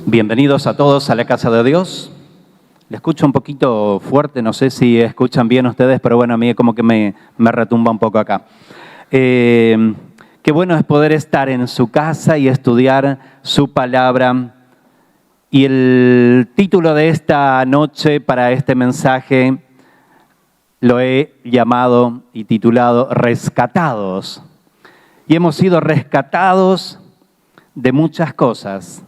Bienvenidos a todos a la casa de Dios. Le escucho un poquito fuerte, no sé si escuchan bien ustedes, pero bueno, a mí como que me retumba un poco acá. Qué bueno es poder estar en su casa y estudiar su palabra. Y el título de esta noche para este mensaje lo he llamado y titulado Rescatados. Y hemos sido rescatados de muchas cosas.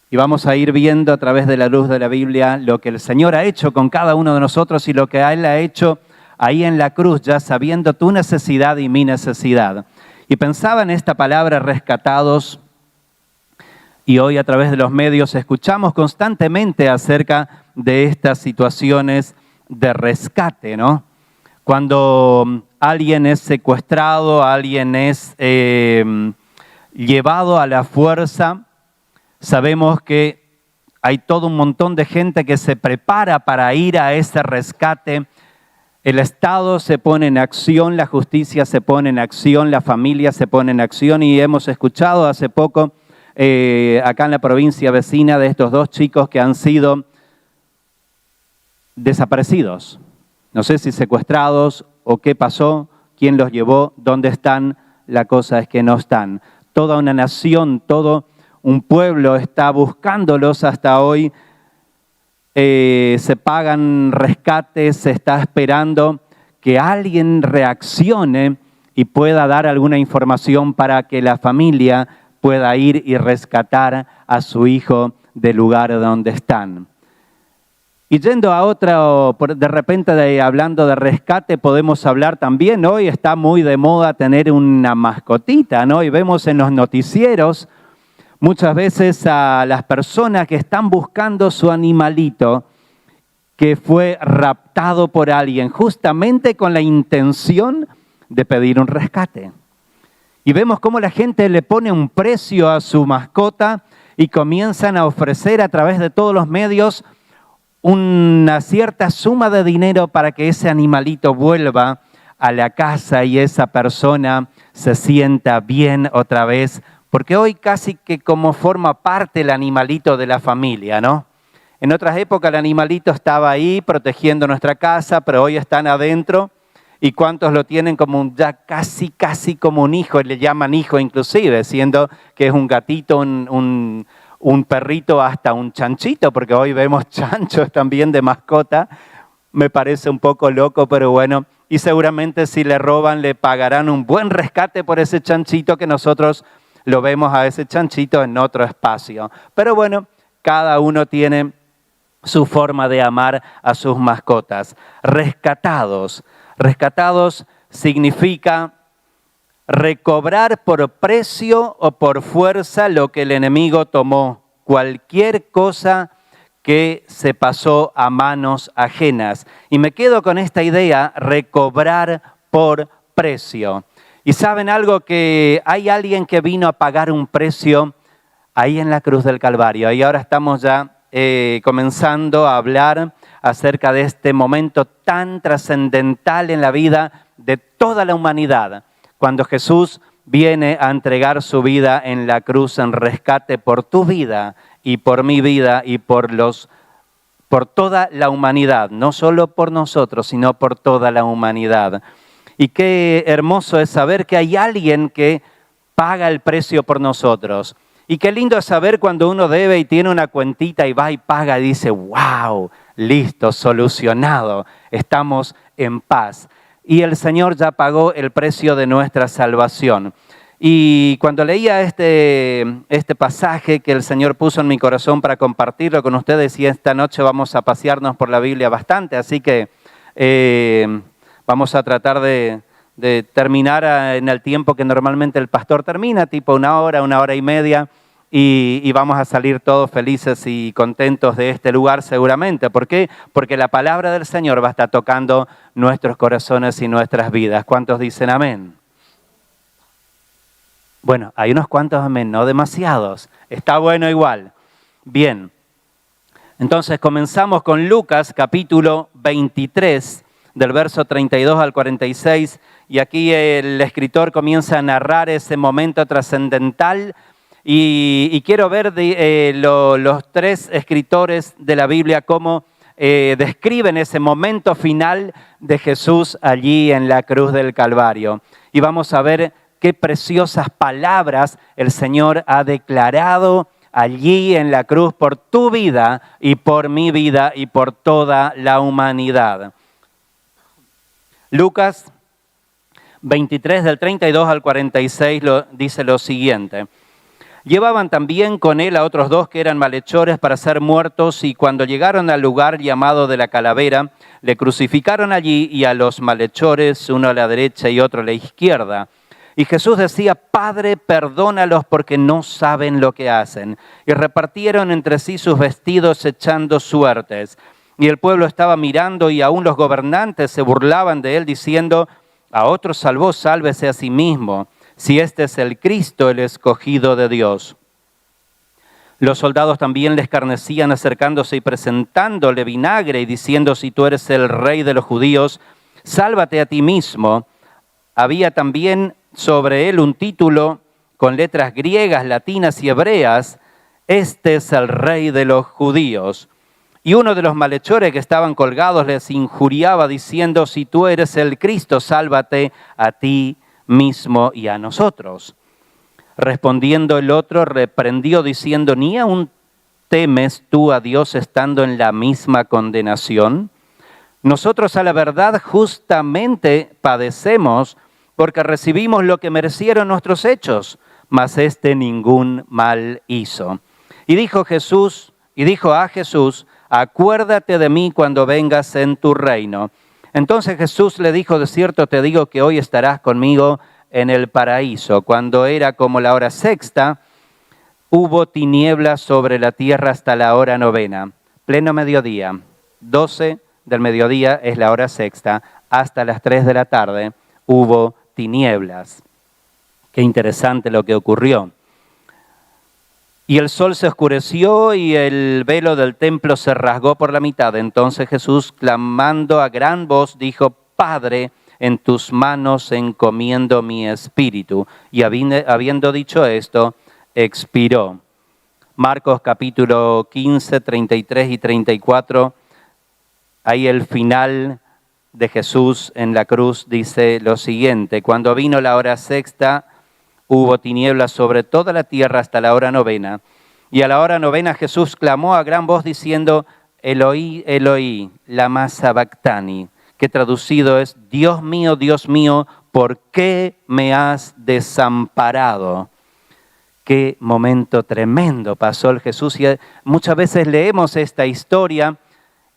Y vamos a ir viendo a través de la luz de la Biblia lo que el Señor ha hecho con cada uno de nosotros y lo que Él ha hecho ahí en la cruz, ya sabiendo tu necesidad y mi necesidad. Y pensaba en esta palabra rescatados, y hoy a través de los medios escuchamos constantemente acerca de estas situaciones de rescate, ¿no? Cuando alguien es secuestrado, alguien es llevado a la fuerza, sabemos que hay todo un montón de gente que se prepara para ir a ese rescate. El Estado se pone en acción, la justicia se pone en acción, la familia se pone en acción y hemos escuchado hace poco acá en la provincia vecina de estos dos chicos que han sido desaparecidos. No sé si secuestrados o qué pasó, quién los llevó, dónde están, la cosa es que no están. Toda una nación, todo un pueblo está buscándolos hasta hoy, se pagan rescates, se está esperando que alguien reaccione y pueda dar alguna información para que la familia pueda ir y rescatar a su hijo del lugar donde están. Y yendo a otra, de repente hablando de rescate, podemos hablar también, hoy está muy de moda tener una mascotita, ¿no? Y vemos en los noticieros muchas veces a las personas que están buscando su animalito que fue raptado por alguien justamente con la intención de pedir un rescate. Y vemos cómo la gente le pone un precio a su mascota y comienzan a ofrecer a través de todos los medios una cierta suma de dinero para que ese animalito vuelva a la casa y esa persona se sienta bien otra vez. Porque hoy casi que como forma parte el animalito de la familia, ¿no? En otras épocas el animalito estaba ahí protegiendo nuestra casa, pero hoy están adentro. ¿Y cuántos lo tienen como ya casi como un hijo? Le llaman hijo inclusive, siendo que es un gatito, un perrito, hasta un chanchito, porque hoy vemos chanchos también de mascota. Me parece un poco loco, pero bueno. Y seguramente si le roban le pagarán un buen rescate por ese chanchito que nosotros lo vemos a ese chanchito en otro espacio. Pero bueno, cada uno tiene su forma de amar a sus mascotas. Rescatados. Rescatados significa recobrar por precio o por fuerza lo que el enemigo tomó. Cualquier cosa que se pasó a manos ajenas. Y me quedo con esta idea, recobrar por precio. Y saben algo, que hay alguien que vino a pagar un precio ahí en la cruz del Calvario. Y ahora estamos ya comenzando a hablar acerca de este momento tan trascendental en la vida de toda la humanidad. Cuando Jesús viene a entregar su vida en la cruz en rescate por tu vida y por mi vida y por toda la humanidad. No solo por nosotros, sino por toda la humanidad. Y qué hermoso es saber que hay alguien que paga el precio por nosotros. Y qué lindo es saber cuando uno debe y tiene una cuentita y va y paga y dice, wow, listo, solucionado, estamos en paz. Y el Señor ya pagó el precio de nuestra salvación. Y cuando leía este pasaje que el Señor puso en mi corazón para compartirlo con ustedes, y esta noche vamos a pasearnos por la Biblia bastante, así que vamos a tratar de terminar en el tiempo que normalmente el pastor termina, tipo una hora y media, y vamos a salir todos felices y contentos de este lugar seguramente. ¿Por qué? Porque la palabra del Señor va a estar tocando nuestros corazones y nuestras vidas. ¿Cuántos dicen amén? Bueno, hay unos cuantos amén, no demasiados. Está bueno igual. Bien, entonces comenzamos con Lucas capítulo 23, del verso 32 al 46, y aquí el escritor comienza a narrar ese momento trascendental Y quiero ver los tres escritores de la Biblia cómo describen ese momento final de Jesús allí en la cruz del Calvario. Y vamos a ver qué preciosas palabras el Señor ha declarado allí en la cruz por tu vida y por mi vida y por toda la humanidad. Lucas 23 del 32 al 46 dice lo siguiente. Llevaban también con él a otros dos que eran malhechores para ser muertos, y cuando llegaron al lugar llamado de la Calavera, le crucificaron allí y a los malhechores, uno a la derecha y otro a la izquierda. Y Jesús decía, Padre, perdónalos porque no saben lo que hacen. Y repartieron entre sí sus vestidos echando suertes. Y el pueblo estaba mirando, y aún los gobernantes se burlaban de él, diciendo, a otro salvó, sálvese a sí mismo, si este es el Cristo, el escogido de Dios. Los soldados también le escarnecían, acercándose y presentándole vinagre y diciendo, si tú eres el rey de los judíos, sálvate a ti mismo. Había también sobre él un título con letras griegas, latinas y hebreas, este es el rey de los judíos. Y uno de los malhechores que estaban colgados les injuriaba diciendo, si tú eres el Cristo, sálvate a ti mismo y a nosotros. Respondiendo el otro, reprendió diciendo, ¿ni aún temes tú a Dios estando en la misma condenación? Nosotros a la verdad justamente padecemos porque recibimos lo que merecieron nuestros hechos, mas este ningún mal hizo. Y dijo a Jesús, acuérdate de mí cuando vengas en tu reino. Entonces Jesús le dijo, de cierto te digo que hoy estarás conmigo en el paraíso. Cuando era como la hora sexta, hubo tinieblas sobre la tierra hasta la hora novena, pleno mediodía. 12 del mediodía es la hora sexta, hasta las 3 de la tarde hubo tinieblas. Qué interesante lo que ocurrió. Y el sol se oscureció y el velo del templo se rasgó por la mitad. Entonces Jesús, clamando a gran voz, dijo, Padre, en tus manos encomiendo mi espíritu. Y habiendo dicho esto, expiró. Marcos capítulo 15, 33 y 34, ahí el final de Jesús en la cruz dice lo siguiente, cuando vino la hora sexta, hubo tinieblas sobre toda la tierra hasta la hora novena. Y a la hora novena Jesús clamó a gran voz diciendo, Eloí, Eloí, lama sabactani, que traducido es, Dios mío, ¿por qué me has desamparado? Qué momento tremendo pasó el Jesús. Y muchas veces leemos esta historia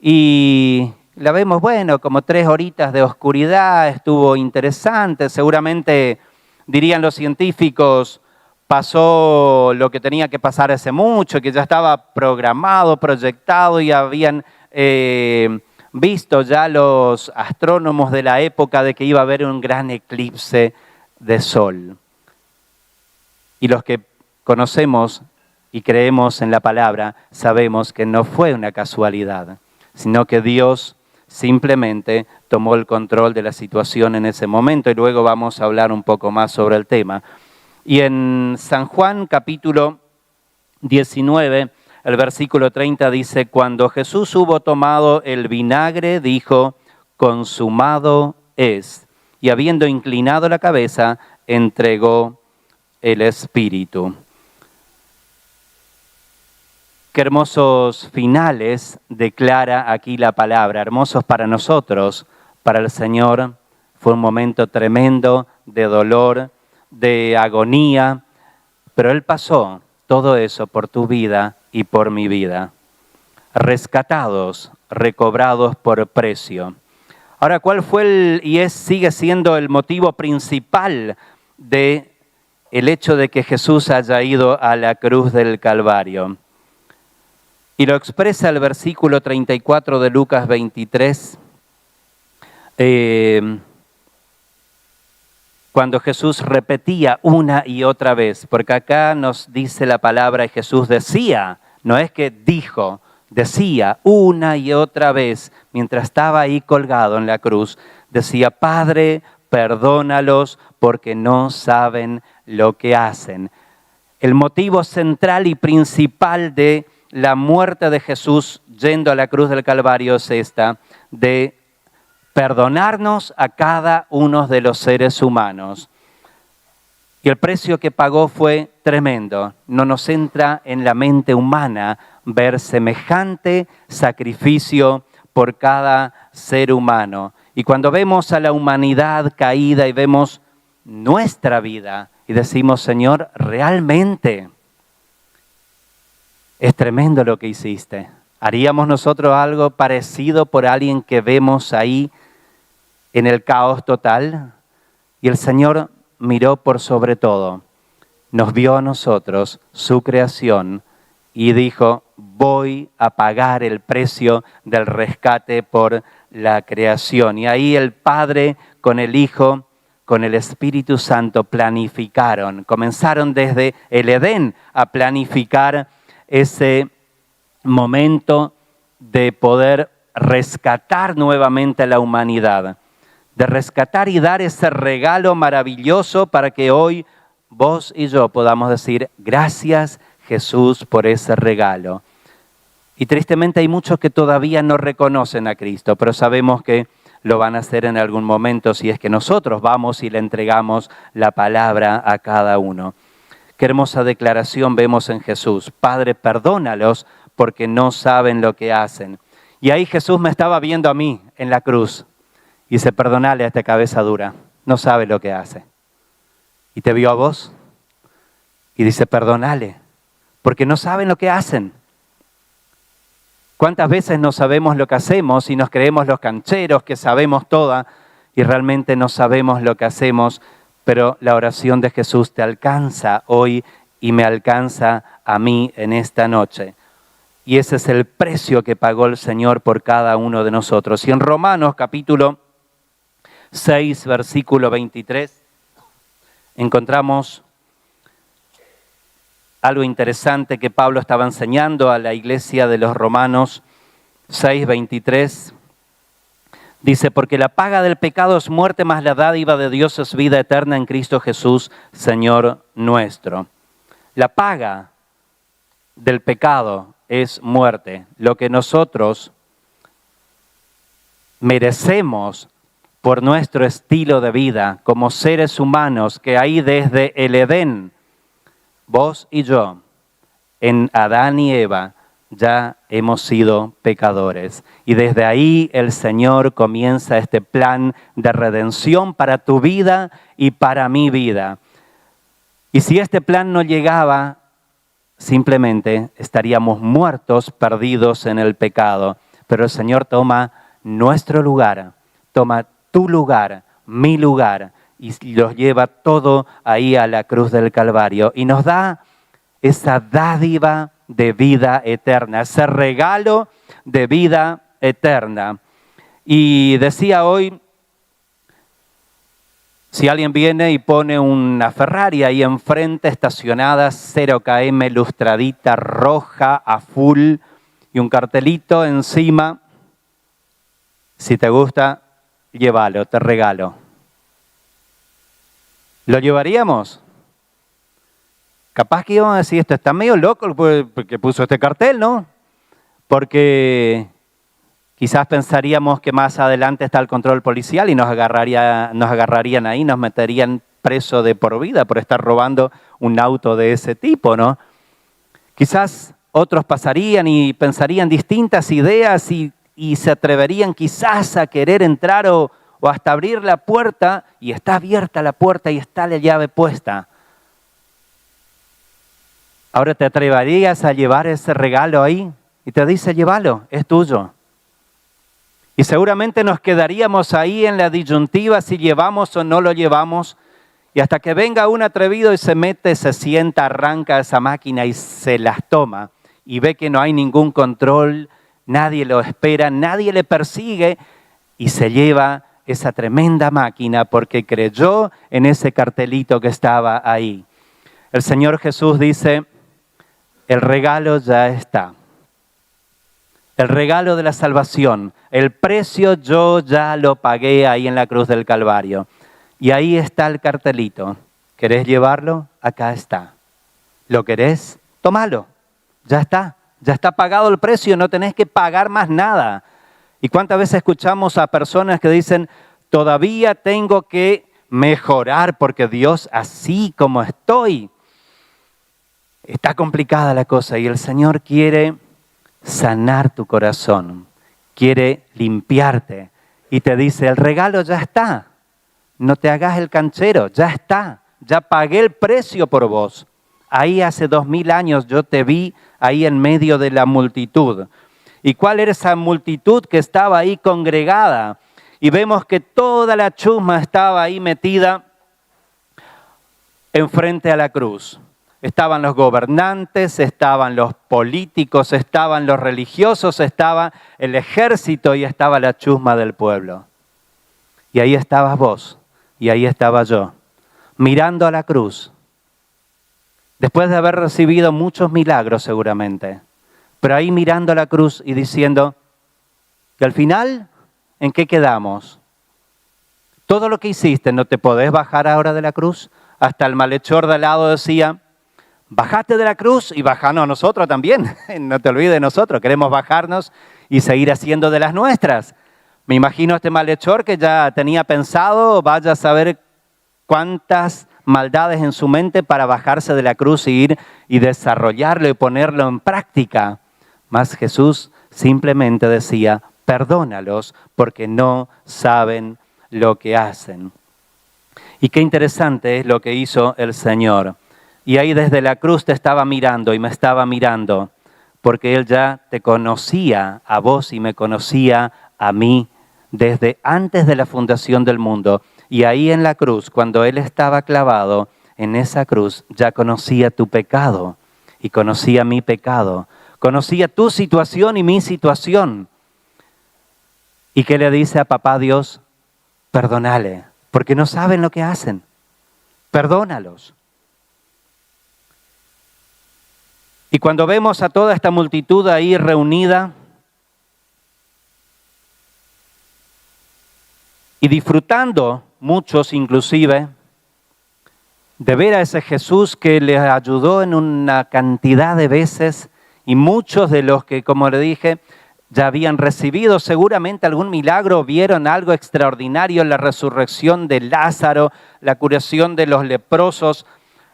y la vemos, bueno, como 3 horitas de oscuridad, estuvo interesante, seguramente dirían los científicos, pasó lo que tenía que pasar hace mucho, que ya estaba programado, proyectado y habían visto ya los astrónomos de la época de que iba a haber un gran eclipse de sol. Y los que conocemos y creemos en la palabra, sabemos que no fue una casualidad, sino que Dios simplemente tomó el control de la situación en ese momento y luego vamos a hablar un poco más sobre el tema. Y en San Juan capítulo 19, el versículo 30 dice, cuando Jesús hubo tomado el vinagre, dijo, consumado es. Y habiendo inclinado la cabeza, entregó el Espíritu. Qué hermosos finales declara aquí la palabra, hermosos para nosotros, para el Señor. Fue un momento tremendo de dolor, de agonía, pero Él pasó todo eso por tu vida y por mi vida. Rescatados, recobrados por precio. Ahora, ¿cuál fue sigue siendo el motivo principal de el hecho de que Jesús haya ido a la cruz del Calvario? Y lo expresa el versículo 34 de Lucas 23, cuando Jesús repetía una y otra vez, porque acá nos dice la palabra y Jesús decía, no es que dijo, decía una y otra vez, mientras estaba ahí colgado en la cruz, decía, Padre, perdónalos porque no saben lo que hacen. El motivo central y principal de la muerte de Jesús yendo a la cruz del Calvario es esta, de perdonarnos a cada uno de los seres humanos. Y el precio que pagó fue tremendo. No nos entra en la mente humana ver semejante sacrificio por cada ser humano. Y cuando vemos a la humanidad caída y vemos nuestra vida y decimos, Señor, realmente es tremendo lo que hiciste. ¿Haríamos nosotros algo parecido por alguien que vemos ahí en el caos total? Y el Señor miró por sobre todo, nos vio a nosotros, su creación, y dijo, voy a pagar el precio del rescate por la creación. Y ahí el Padre con el Hijo, con el Espíritu Santo planificaron, comenzaron desde el Edén a planificar ese momento de poder rescatar nuevamente a la humanidad, de rescatar y dar ese regalo maravilloso para que hoy vos y yo podamos decir, gracias Jesús por ese regalo. Y tristemente hay muchos que todavía no reconocen a Cristo, pero sabemos que lo van a hacer en algún momento si es que nosotros vamos y le entregamos la palabra a cada uno. Qué hermosa declaración vemos en Jesús. Padre, perdónalos porque no saben lo que hacen. Y ahí Jesús me estaba viendo a mí en la cruz. Y dice, perdonale a esta cabeza dura, no sabe lo que hace. Y te vio a vos y dice, perdonale, porque no saben lo que hacen. ¿Cuántas veces no sabemos lo que hacemos y nos creemos los cancheros que sabemos toda y realmente no sabemos lo que hacemos? Pero la oración de Jesús te alcanza hoy y me alcanza a mí en esta noche. Y ese es el precio que pagó el Señor por cada uno de nosotros. Y en Romanos capítulo 6, versículo 23, encontramos algo interesante que Pablo estaba enseñando a la iglesia de los Romanos 6, 23. Dice, porque la paga del pecado es muerte, mas la dádiva de Dios es vida eterna en Cristo Jesús, Señor nuestro. La paga del pecado es muerte. Lo que nosotros merecemos por nuestro estilo de vida como seres humanos que ahí desde el Edén, vos y yo, en Adán y Eva, ya hemos sido pecadores. Y desde ahí el Señor comienza este plan de redención para tu vida y para mi vida. Y si este plan no llegaba, simplemente estaríamos muertos, perdidos en el pecado. Pero el Señor toma nuestro lugar, toma tu lugar, mi lugar, y los lleva todo ahí a la cruz del Calvario. Y nos da esa dádiva de vida eterna, ese regalo de vida eterna. Y decía hoy, si alguien viene y pone una Ferrari ahí enfrente, estacionada, 0 km, lustradita, roja, a full, y un cartelito encima, si te gusta, llévalo, te regalo. ¿Lo llevaríamos? Capaz que íbamos a decir, esto está medio loco porque puso este cartel, ¿no? Porque quizás pensaríamos que más adelante está el control policial y nos agarrarían ahí, nos meterían preso de por vida por estar robando un auto de ese tipo, ¿no? Quizás otros pasarían y pensarían distintas ideas y se atreverían quizás a querer entrar o hasta abrir la puerta, y está abierta la puerta y está la llave puesta. Ahora, ¿te atreverías a llevar ese regalo ahí? Y te dice, llévalo, es tuyo. Y seguramente nos quedaríamos ahí en la disyuntiva si llevamos o no lo llevamos. Y hasta que venga un atrevido y se mete, se sienta, arranca esa máquina y se las toma. Y ve que no hay ningún control, nadie lo espera, nadie le persigue. Y se lleva esa tremenda máquina porque creyó en ese cartelito que estaba ahí. El Señor Jesús dice, el regalo ya está. El regalo de la salvación, el precio yo ya lo pagué ahí en la cruz del Calvario. Y ahí está el cartelito. ¿Querés llevarlo? Acá está. ¿Lo querés? Tómalo. Ya está pagado el precio, no tenés que pagar más nada. ¿Y cuántas veces escuchamos a personas que dicen, todavía tengo que mejorar porque Dios, así como estoy? Está complicada la cosa y el Señor quiere sanar tu corazón, quiere limpiarte y te dice, el regalo ya está, no te hagas el canchero, ya está, ya pagué el precio por vos. Ahí hace 2000 años yo te vi ahí en medio de la multitud. ¿Y cuál era esa multitud que estaba ahí congregada? Y vemos que toda la chusma estaba ahí metida enfrente a la cruz. Estaban los gobernantes, estaban los políticos, estaban los religiosos, estaba el ejército y estaba la chusma del pueblo. Y ahí estabas vos, y ahí estaba yo, mirando a la cruz. Después de haber recibido muchos milagros seguramente, pero ahí mirando a la cruz y diciendo que al final, ¿en qué quedamos? Todo lo que hiciste, ¿no te podés bajar ahora de la cruz? Hasta el malhechor de al lado decía, bajate de la cruz y bajanos a nosotros también. No te olvides de nosotros, queremos bajarnos y seguir haciendo de las nuestras. Me imagino a este malhechor que ya tenía pensado, vaya a saber cuántas maldades en su mente para bajarse de la cruz y ir y desarrollarlo y ponerlo en práctica. Mas Jesús simplemente decía, perdónalos porque no saben lo que hacen. Y qué interesante es lo que hizo el Señor. Y ahí desde la cruz te estaba mirando y me estaba mirando, porque Él ya te conocía a vos y me conocía a mí desde antes de la fundación del mundo. Y ahí en la cruz, cuando Él estaba clavado, en esa cruz ya conocía tu pecado y conocía mi pecado. Conocía tu situación y mi situación. ¿Y qué le dice a papá Dios? Perdónale, porque no saben lo que hacen. Perdónalos. Y cuando vemos a toda esta multitud ahí reunida y disfrutando, muchos inclusive, de ver a ese Jesús que les ayudó en una cantidad de veces y muchos de los que, como le dije, ya habían recibido seguramente algún milagro, vieron algo extraordinario, la resurrección de Lázaro, la curación de los leprosos,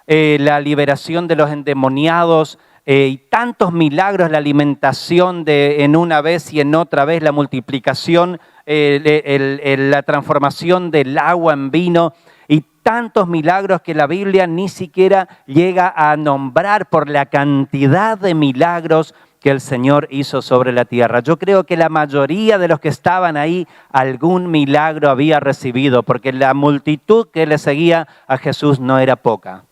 la liberación de los endemoniados, y tantos milagros, la alimentación en una vez y en otra vez, la multiplicación, la transformación del agua en vino y tantos milagros que la Biblia ni siquiera llega a nombrar por la cantidad de milagros que el Señor hizo sobre la tierra. Yo creo que la mayoría de los que estaban ahí algún milagro había recibido, porque la multitud que le seguía a Jesús no era poca.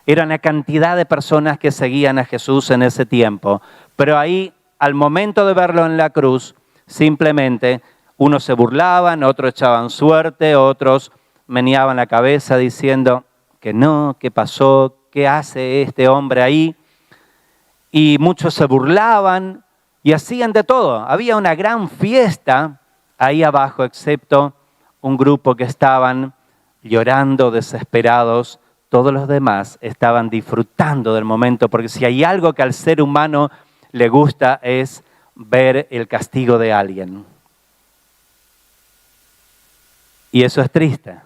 Era una cantidad de personas que seguían a Jesús en ese tiempo. Pero ahí, al momento de verlo en la cruz, simplemente unos se burlaban, otros echaban suerte, otros meneaban la cabeza diciendo que no, ¿qué pasó? ¿Qué hace este hombre ahí? Y muchos se burlaban y hacían de todo. Había una gran fiesta ahí abajo, excepto un grupo que estaban llorando desesperados. Todos los demás estaban disfrutando del momento, porque si hay algo que al ser humano le gusta es ver el castigo de alguien. Y eso es triste.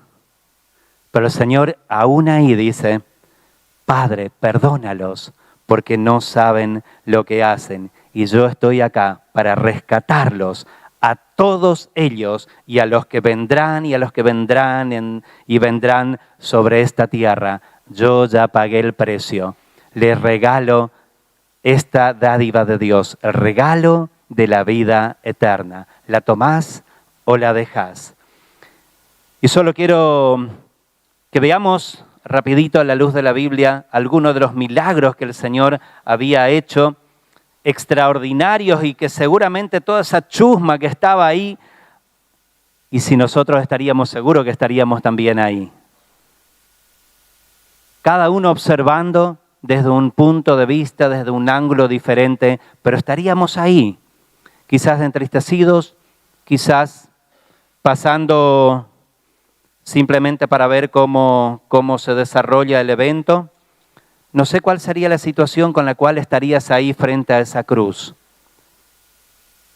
Pero el Señor aún ahí dice, Padre, perdónalos, porque no saben lo que hacen. Y yo estoy acá para rescatarlos a todos ellos y a los que vendrán y a los que vendrán y vendrán sobre esta tierra. Yo ya pagué el precio. Les regalo esta dádiva de Dios, el regalo de la vida eterna. ¿La tomás o la dejás? Y solo quiero que veamos rapidito a la luz de la Biblia algunos de los milagros que el Señor había hecho, extraordinarios, y que seguramente toda esa chusma que estaba ahí, y si nosotros estaríamos seguros que estaríamos también ahí. Cada uno observando desde un punto de vista, desde un ángulo diferente, pero estaríamos ahí, quizás entristecidos, quizás pasando simplemente para ver cómo se desarrolla el evento. no sé cuál sería la situación con la cual estarías ahí frente a esa cruz.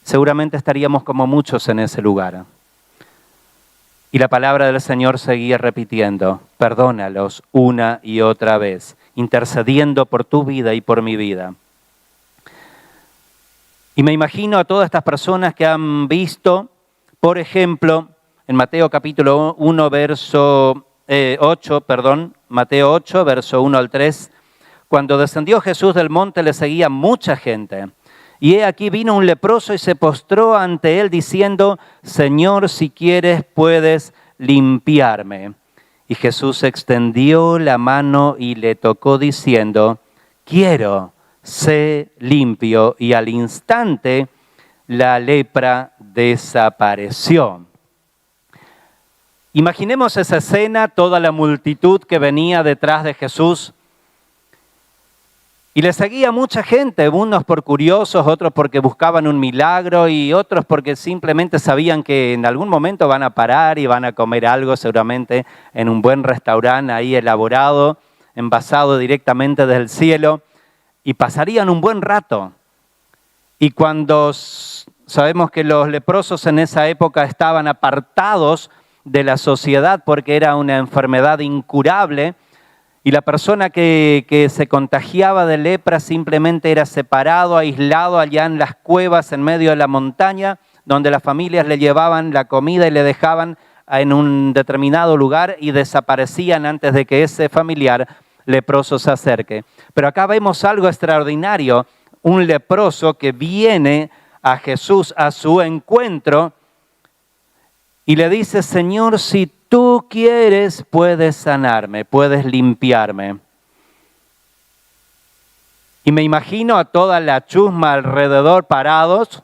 Seguramente estaríamos como muchos en ese lugar. Y la palabra del Señor seguía repitiendo, perdónalos una y otra vez, intercediendo por tu vida y por mi vida. Y me imagino a todas estas personas que han visto, por ejemplo, en Mateo capítulo 1, verso 8, Mateo 8, verso 1 al 3, cuando descendió Jesús del monte le seguía mucha gente. Y he aquí vino un leproso y se postró ante él diciendo, Señor, si quieres puedes limpiarme. Y Jesús extendió la mano y le tocó diciendo, quiero, sé limpio. Y al instante la lepra desapareció. Imaginemos esa escena, toda la multitud que venía detrás de Jesús. Y le seguía mucha gente, unos por curiosos, otros porque buscaban un milagro y otros porque simplemente sabían que en algún momento van a parar y van a comer algo seguramente en un buen restaurante ahí elaborado, envasado directamente desde el cielo y pasarían un buen rato. Y cuando sabemos que los leprosos en esa época estaban apartados de la sociedad porque era una enfermedad incurable, y la persona que se contagiaba de lepra simplemente era separado, aislado allá en las cuevas en medio de la montaña, donde las familias le llevaban la comida y le dejaban en un determinado lugar y desaparecían antes de que ese familiar leproso se acerque. Pero acá vemos algo extraordinario, un leproso que viene a Jesús a su encuentro y le dice, Señor, si tú quieres, puedes sanarme, puedes limpiarme. Y me imagino a toda la chusma alrededor parados.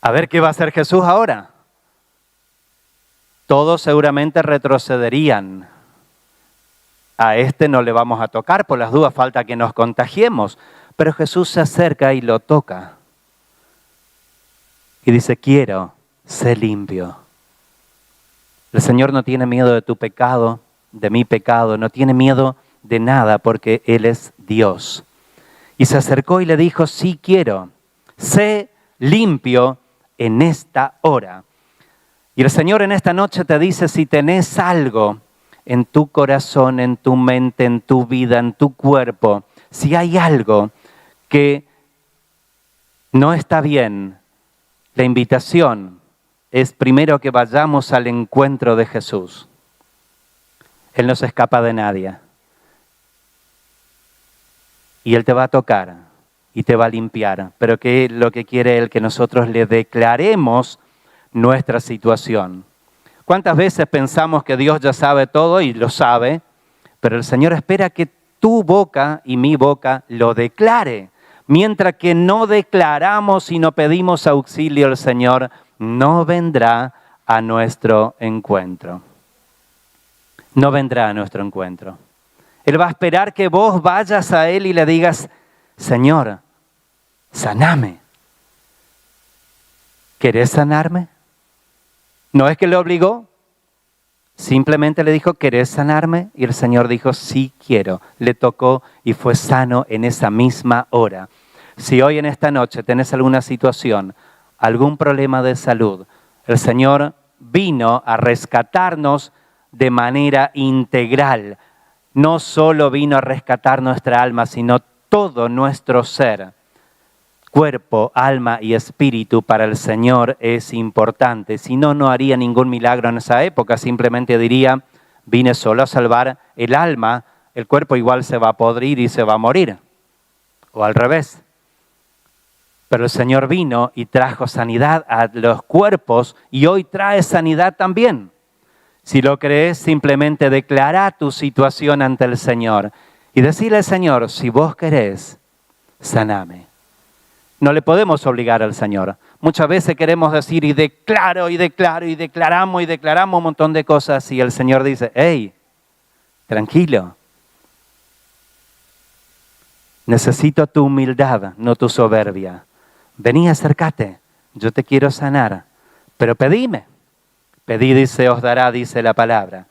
A ver qué va a hacer Jesús ahora. Todos seguramente retrocederían. A este no le vamos a tocar, por las dudas falta que nos contagiemos. Pero Jesús se acerca y lo toca. Y dice, quiero, sé limpio. El Señor no tiene miedo de tu pecado, de mi pecado, no tiene miedo de nada porque Él es Dios. Y se acercó y le dijo, sí quiero, sé limpio en esta hora. Y el Señor en esta noche te dice, si tenés algo en tu corazón, en tu mente, en tu vida, en tu cuerpo, si hay algo que no está bien, la invitación es primero que vayamos al encuentro de Jesús. Él no se escapa de nadie. Y Él te va a tocar y te va a limpiar. Pero ¿qué lo que quiere Él? Que nosotros le declaremos nuestra situación. ¿Cuántas veces pensamos que Dios ya sabe todo y lo sabe? Pero el Señor espera que tu boca y mi boca lo declare. Mientras que no declaramos y no pedimos auxilio al Señor, no vendrá a nuestro encuentro. No vendrá a nuestro encuentro. Él va a esperar que vos vayas a Él y le digas, Señor, saname. ¿Querés sanarme? No es que le obligó, simplemente le dijo, ¿querés sanarme? Y el Señor dijo, sí quiero. Le tocó y fue sano en esa misma hora. Si hoy en esta noche tenés alguna situación, algún problema de salud, el Señor vino a rescatarnos de manera integral. No solo vino a rescatar nuestra alma, sino todo nuestro ser. Cuerpo, alma y espíritu para el Señor es importante. Si no, no haría ningún milagro en esa época. Simplemente diría, vine solo a salvar el alma. El cuerpo igual se va a podrir y se va a morir. O al revés. Pero el Señor vino y trajo sanidad a los cuerpos y hoy trae sanidad también. Si lo crees, simplemente declara tu situación ante el Señor y decirle al Señor, si vos querés, saname. No le podemos obligar al Señor. Muchas veces queremos decir y declaro y declaro y declaramos un montón de cosas y el Señor dice, hey, tranquilo. Necesito tu humildad, no tu soberbia. Vení, acércate, yo te quiero sanar, pero pedime. Pedid y se os dará, dice la palabra.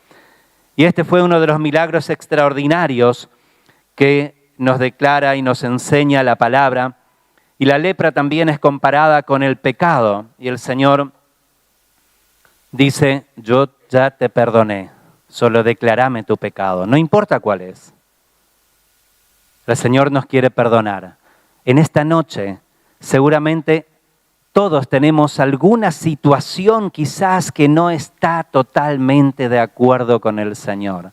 Y este fue uno de los milagros extraordinarios que nos declara y nos enseña la palabra. Y la lepra también es comparada con el pecado. Y el Señor dice, yo ya te perdoné, solo declárame tu pecado, no importa cuál es. El Señor nos quiere perdonar. En esta noche, seguramente todos tenemos alguna situación quizás que no está totalmente de acuerdo con el Señor.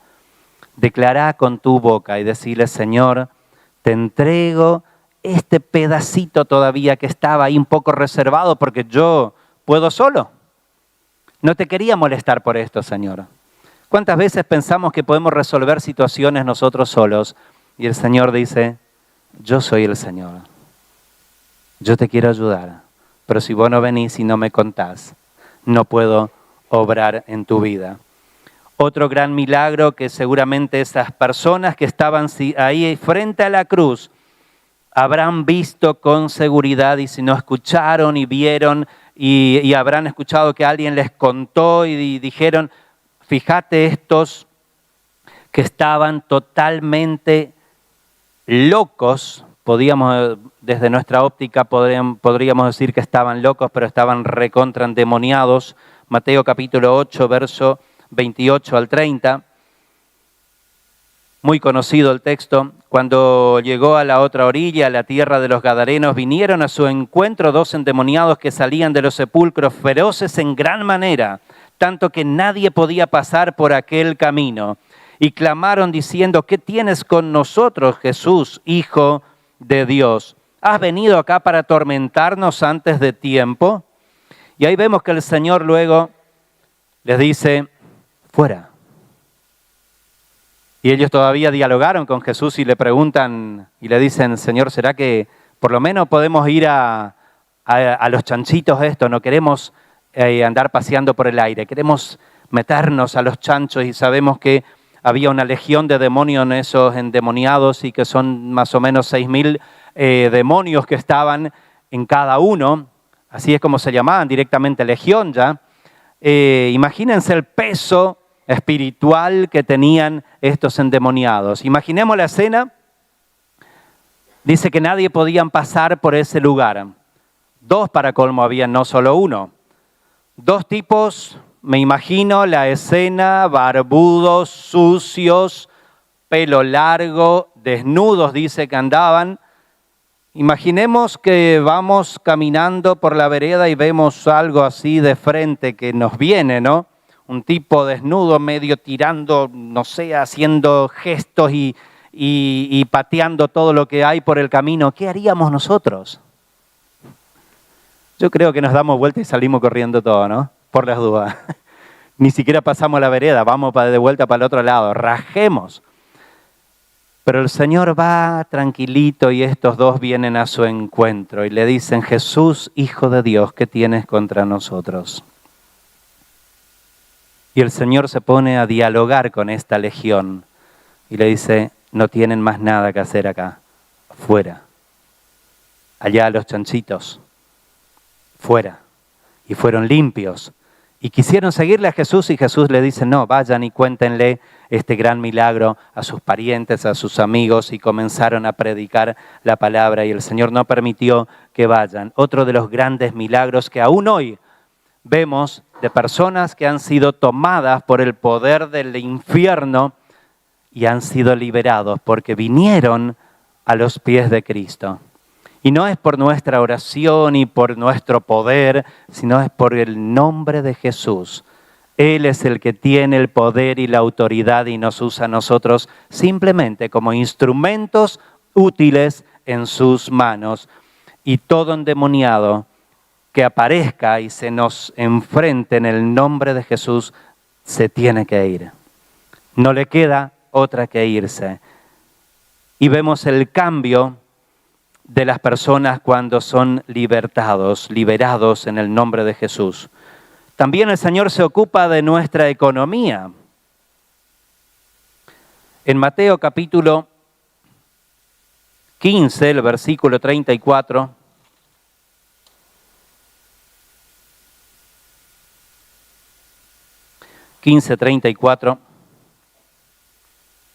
Declará con tu boca y decirle, Señor, te entrego este pedacito todavía que estaba ahí un poco reservado porque yo puedo solo. No te quería molestar por esto, Señor. ¿Cuántas veces pensamos que podemos resolver situaciones nosotros solos? Y el Señor dice, yo soy el Señor. Yo te quiero ayudar. Pero si vos no venís y no me contás, no puedo obrar en tu vida. Otro gran milagro que seguramente esas personas que estaban ahí frente a la cruz habrán visto con seguridad, y si no escucharon y vieron y habrán escuchado que alguien les contó y dijeron, fíjate estos que estaban totalmente locos, desde nuestra óptica podríamos decir que estaban locos, pero estaban recontra endemoniados. Mateo capítulo 8, verso 28 al 30. Muy conocido el texto. Cuando llegó a la otra orilla, a la tierra de los Gadarenos, vinieron a su encuentro 2 endemoniados que salían de los sepulcros, feroces en gran manera, tanto que nadie podía pasar por aquel camino. Y clamaron diciendo, ¿qué tienes con nosotros, Jesús, Hijo de Dios? ¿Has venido acá para atormentarnos antes de tiempo? Y ahí vemos que el Señor luego les dice, fuera. Y ellos todavía dialogaron con Jesús y le preguntan y le dicen, Señor, ¿será que por lo menos podemos ir a los chanchitos estos? No queremos andar paseando por el aire, queremos meternos a los chanchos, y sabemos que había una legión de demonios en esos endemoniados y que son más o menos 6.000 demonios que estaban en cada uno. Así es como se llamaban directamente legión ya. Imagínense el peso espiritual que tenían estos endemoniados. Imaginemos la escena. Dice que nadie podía pasar por ese lugar. 2 para colmo había, no solo uno. 2 tipos, me imagino la escena, barbudos, sucios, pelo largo, desnudos dice que andaban. Imaginemos que vamos caminando por la vereda y vemos algo así de frente que nos viene, ¿no? Un tipo desnudo, medio tirando, no sé, haciendo gestos y pateando todo lo que hay por el camino. ¿Qué haríamos nosotros? Yo creo que nos damos vuelta y salimos corriendo todo, ¿no? Por las dudas. Ni siquiera pasamos la vereda, vamos de vuelta para el otro lado, rajemos. Pero el Señor va tranquilito y estos 2 vienen a su encuentro y le dicen, Jesús, Hijo de Dios, ¿qué tienes contra nosotros? Y el Señor se pone a dialogar con esta legión y le dice, no tienen más nada que hacer acá, fuera. Allá los chanchitos, fuera. Y fueron limpios. Y quisieron seguirle a Jesús y Jesús le dice, no, vayan y cuéntenle este gran milagro a sus parientes, a sus amigos, y comenzaron a predicar la palabra y el Señor no permitió que vayan. Otro de los grandes milagros que aún hoy vemos de personas que han sido tomadas por el poder del infierno y han sido liberados porque vinieron a los pies de Cristo. Y no es por nuestra oración y por nuestro poder, sino es por el nombre de Jesús. Él es el que tiene el poder y la autoridad y nos usa a nosotros simplemente como instrumentos útiles en sus manos. Y todo endemoniado que aparezca y se nos enfrente en el nombre de Jesús se tiene que ir. No le queda otra que irse. Y vemos el cambio de las personas cuando son liberados en el nombre de Jesús. También el Señor se ocupa de nuestra economía. En Mateo capítulo 15, el versículo 34,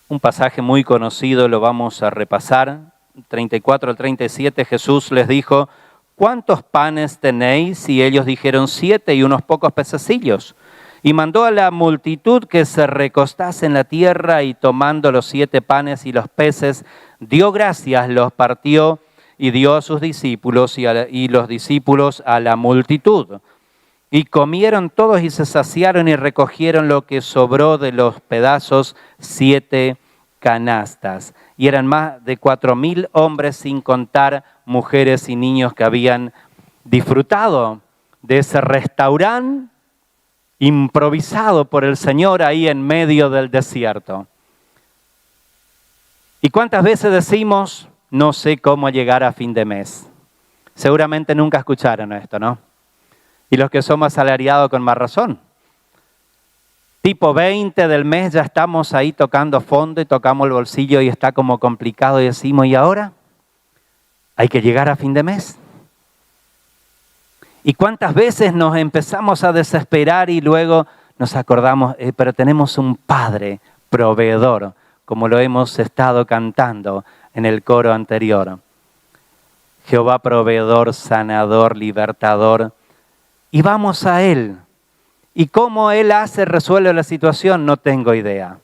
Un pasaje muy conocido, lo vamos a repasar. 34 al 37, Jesús les dijo: ¿cuántos panes tenéis? Y ellos dijeron: 7 y unos pocos pececillos. Y mandó a la multitud que se recostase en la tierra, y tomando los 7 panes y los peces, dio gracias, los partió y dio a sus discípulos y los discípulos a la multitud. Y comieron todos y se saciaron y recogieron lo que sobró de los pedazos, 7 canastas. Y eran más de 4,000 hombres, sin contar mujeres y niños que habían disfrutado de ese restaurante improvisado por el Señor ahí en medio del desierto. ¿Y cuántas veces decimos: no sé cómo llegar a fin de mes? Seguramente nunca escucharon esto, ¿no? Y los que somos asalariados con más razón. Tipo 20 del mes ya estamos ahí tocando fondo y tocamos el bolsillo y está como complicado y decimos: ¿y ahora? ¿Hay que llegar a fin de mes? ¿Y cuántas veces nos empezamos a desesperar y luego nos acordamos, pero tenemos un Padre proveedor, como lo hemos estado cantando en el coro anterior? Jehová proveedor, sanador, libertador. Y vamos a Él. ¿Y cómo Él resuelve la situación? No tengo idea.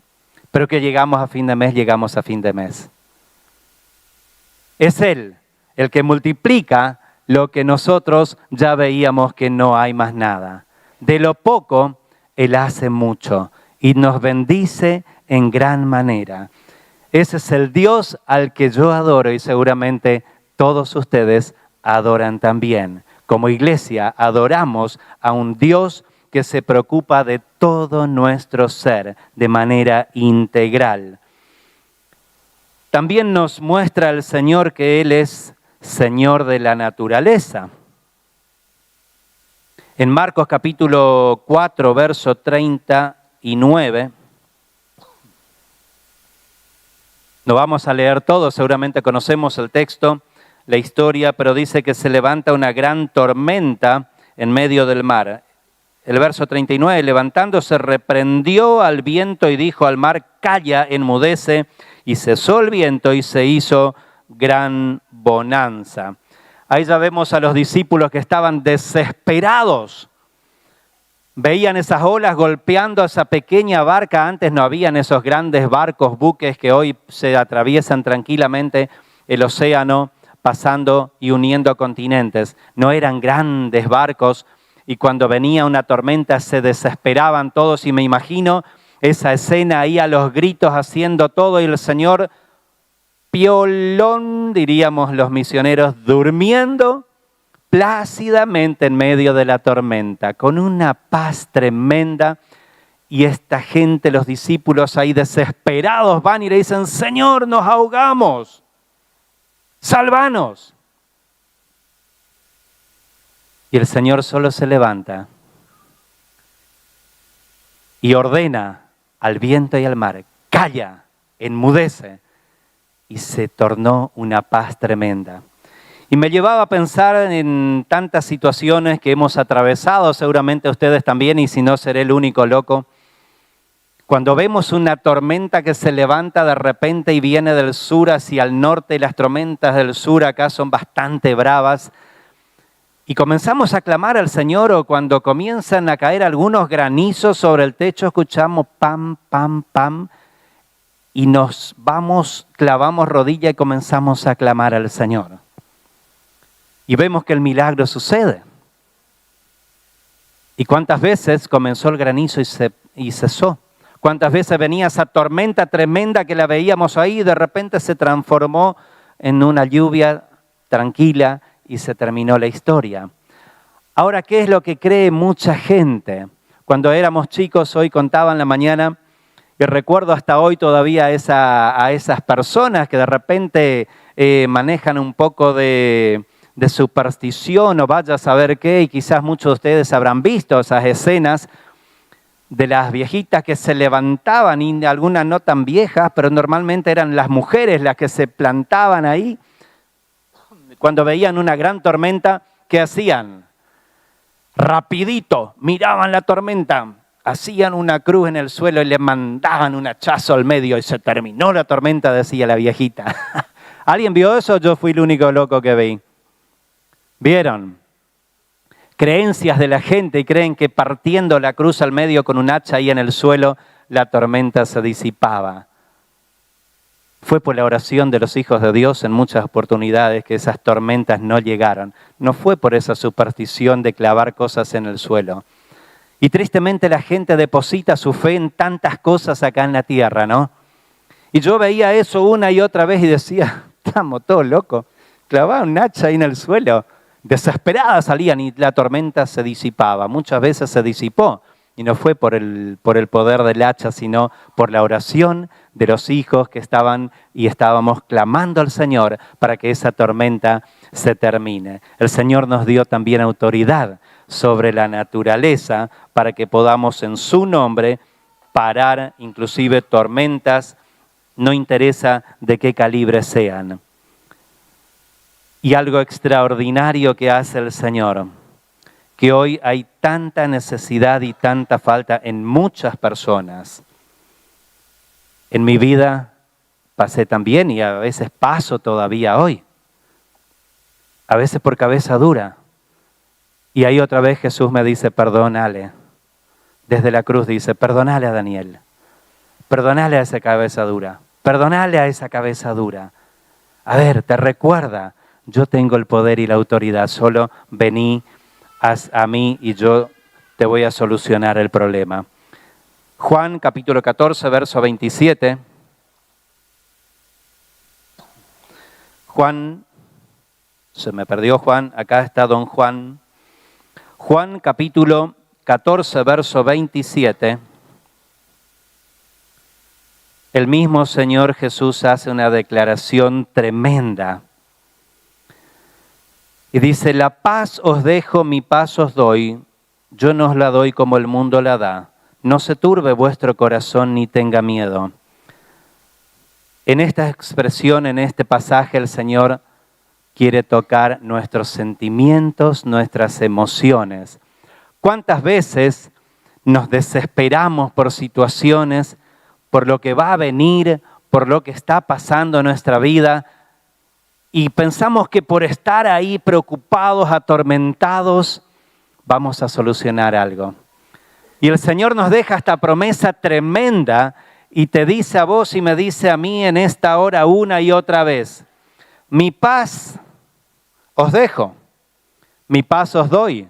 Pero que llegamos a fin de mes, llegamos a fin de mes. Es Él el que multiplica lo que nosotros ya veíamos que no hay más nada. De lo poco, Él hace mucho y nos bendice en gran manera. Ese es el Dios al que yo adoro y seguramente todos ustedes adoran también. Como iglesia adoramos a un Dios que se preocupa de todo nuestro ser de manera integral. También nos muestra el Señor que Él es Señor de la naturaleza. En Marcos capítulo 4, verso 39, no vamos a leer todo, seguramente conocemos el texto, la historia, pero dice que se levanta una gran tormenta en medio del mar. El verso 39, levantándose, reprendió al viento y dijo al mar: calla, enmudece, y cesó el viento y se hizo gran bonanza. Ahí ya vemos a los discípulos que estaban desesperados. Veían esas olas golpeando a esa pequeña barca. Antes no habían esos grandes barcos, buques que hoy se atraviesan tranquilamente el océano, pasando y uniendo continentes. No eran grandes barcos y cuando venía una tormenta se desesperaban todos y me imagino esa escena ahí a los gritos haciendo todo y el Señor piolón, diríamos los misioneros, durmiendo plácidamente en medio de la tormenta, con una paz tremenda. Y esta gente, los discípulos ahí desesperados, van y le dicen: Señor, nos ahogamos, sálvanos. Y el Señor solo se levanta y ordena al viento y al mar: calla, enmudece. Y se tornó una paz tremenda. Y me llevaba a pensar en tantas situaciones que hemos atravesado, seguramente ustedes también, y si no seré el único loco. Cuando vemos una tormenta que se levanta de repente y viene del sur hacia el norte, y las tormentas del sur acá son bastante bravas, y comenzamos a clamar al Señor, o cuando comienzan a caer algunos granizos sobre el techo, escuchamos pam, pam, pam, y nos vamos, clavamos rodilla y comenzamos a clamar al Señor. Y vemos que el milagro sucede. ¿Y cuántas veces comenzó el granizo y cesó? ¿Cuántas veces venía esa tormenta tremenda que la veíamos ahí y de repente se transformó en una lluvia tranquila y se terminó la historia? Ahora, ¿qué es lo que cree mucha gente? Cuando éramos chicos, hoy contaba en la mañana, y recuerdo hasta hoy todavía a esas personas que de repente manejan un poco de superstición o vaya a saber qué, y quizás muchos de ustedes habrán visto esas escenas de las viejitas que se levantaban, y algunas no tan viejas, pero normalmente eran las mujeres las que se plantaban ahí. Cuando veían una gran tormenta, ¿qué hacían? Rapidito, miraban la tormenta, hacían una cruz en el suelo y le mandaban un hachazo al medio y se terminó la tormenta, decía la viejita. ¿Alguien vio eso? Yo fui el único loco que vi. ¿Vieron? Creencias de la gente y creen que partiendo la cruz al medio con un hacha ahí en el suelo, la tormenta se disipaba. Fue por la oración de los hijos de Dios en muchas oportunidades que esas tormentas no llegaron. No fue por esa superstición de clavar cosas en el suelo. Y tristemente la gente deposita su fe en tantas cosas acá en la tierra, ¿no? Y yo veía eso una y otra vez y decía, estamos todos locos. Clavaban un hacha ahí en el suelo. Desesperadas salían y la tormenta se disipaba. Muchas veces se disipó. Y no fue por el poder del hacha, sino por la oración de los hijos que estábamos clamando al Señor para que esa tormenta se termine. El Señor nos dio también autoridad sobre la naturaleza para que podamos en su nombre parar inclusive tormentas, no interesa de qué calibre sean. Y algo extraordinario que hace el Señor, que hoy hay tanta necesidad y tanta falta en muchas personas. En mi vida pasé también y a veces paso todavía hoy. A veces por cabeza dura. Y ahí otra vez Jesús me dice, perdónale. Desde la cruz dice, perdónale a Daniel. Perdónale a esa cabeza dura. Perdónale a esa cabeza dura. A ver, te recuerda, yo tengo el poder y la autoridad. Solo vení a mí y yo te voy a solucionar el problema. Juan capítulo 14, verso 27. Juan, se me perdió Juan, acá está don Juan. Juan capítulo 14, verso 27. El mismo Señor Jesús hace una declaración tremenda. Y dice, la paz os dejo, mi paz os doy. Yo no os la doy como el mundo la da. No se turbe vuestro corazón ni tenga miedo. En esta expresión, en este pasaje, el Señor quiere tocar nuestros sentimientos, nuestras emociones. ¿Cuántas veces nos desesperamos por situaciones, por lo que va a venir, por lo que está pasando en nuestra vida? Y pensamos que por estar ahí preocupados, atormentados, vamos a solucionar algo. Y el Señor nos deja esta promesa tremenda y te dice a vos y me dice a mí en esta hora una y otra vez, mi paz os dejo, mi paz os doy.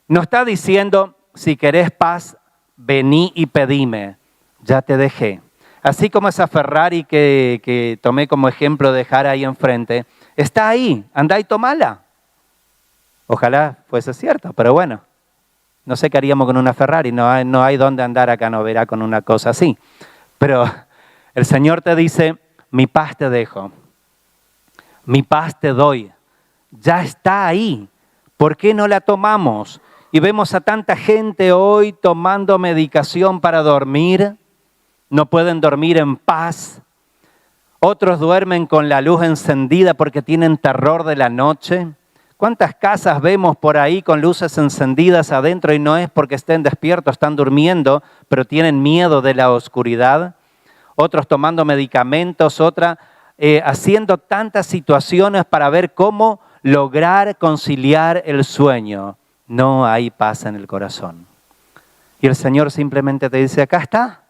No está diciendo, si querés paz, vení y pedime, ya te dejé. Así como esa Ferrari que tomé como ejemplo de dejar ahí enfrente, está ahí, andá y tomala. Ojalá fuese cierto, pero bueno, no sé qué haríamos con una Ferrari, no hay dónde andar acá, no verá con una cosa así. Pero el Señor te dice, mi paz te dejo, mi paz te doy, ya está ahí, ¿por qué no la tomamos? Y vemos a tanta gente hoy tomando medicación para dormir, no pueden dormir en paz. Otros duermen con la luz encendida porque tienen terror de la noche. ¿Cuántas casas vemos por ahí con luces encendidas adentro y no es porque estén despiertos, están durmiendo, pero tienen miedo de la oscuridad? Otros tomando medicamentos, haciendo tantas situaciones para ver cómo lograr conciliar el sueño. No hay paz en el corazón. Y el Señor simplemente te dice, acá está.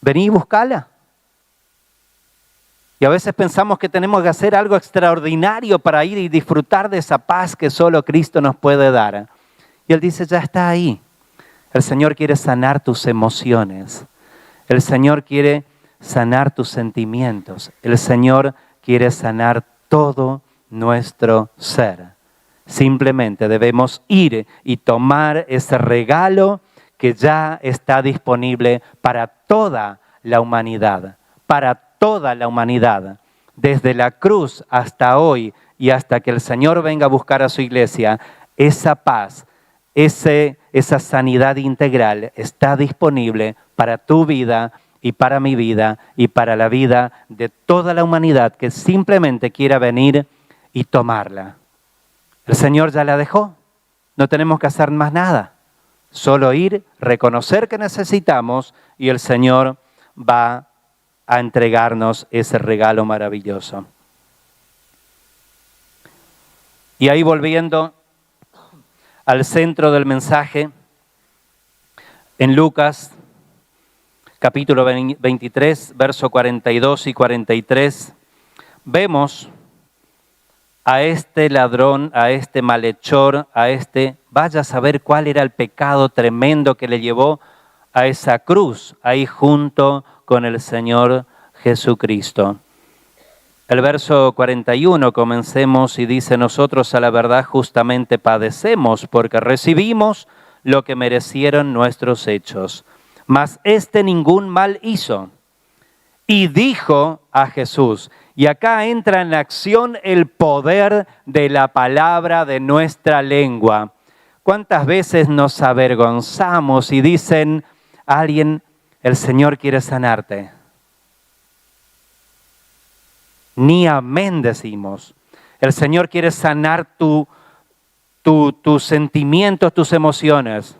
Vení y buscala. Y a veces pensamos que tenemos que hacer algo extraordinario para ir y disfrutar de esa paz que solo Cristo nos puede dar. Y Él dice, ya está ahí. El Señor quiere sanar tus emociones. El Señor quiere sanar tus sentimientos. El Señor quiere sanar todo nuestro ser. Simplemente debemos ir y tomar ese regalo que ya está disponible para toda la humanidad, para toda la humanidad, desde la cruz hasta hoy y hasta que el Señor venga a buscar a su iglesia, esa paz, esa sanidad integral está disponible para tu vida y para mi vida y para la vida de toda la humanidad que simplemente quiera venir y tomarla. El Señor ya la dejó, no tenemos que hacer más nada. Solo ir, reconocer que necesitamos y el Señor va a entregarnos ese regalo maravilloso. Y ahí volviendo al centro del mensaje, en Lucas capítulo 23, verso 42 y 43, vemos a este ladrón, a este malhechor, vaya a saber cuál era el pecado tremendo que le llevó a esa cruz, ahí junto con el Señor Jesucristo. El verso 41, comencemos y dice: nosotros a la verdad justamente padecemos porque recibimos lo que merecieron nuestros hechos. Mas este ningún mal hizo. Y dijo a Jesús, y acá entra en acción el poder de la palabra de nuestra lengua. ¿Cuántas veces nos avergonzamos y dicen a alguien, el Señor quiere sanarte? Ni amén decimos. El Señor quiere sanar tus sentimientos, tus emociones.